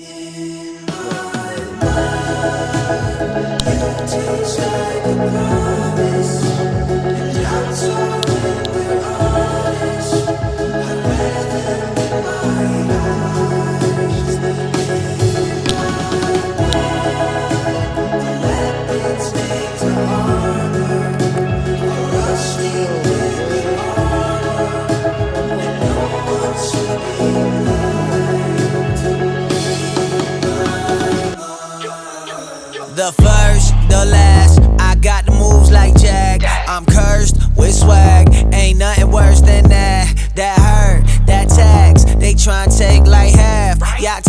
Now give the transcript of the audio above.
In my mind, you taste like a promise, and I'm told when we're honest, I'd rather in my eyes. In my mind, the weapons made to armor are rusting with the armor, and no one should be left. The first, the last, I got the moves like Jack. I'm cursed with swag, ain't nothing worse than that. That hurt, that tax, they tryna take like half. Y'all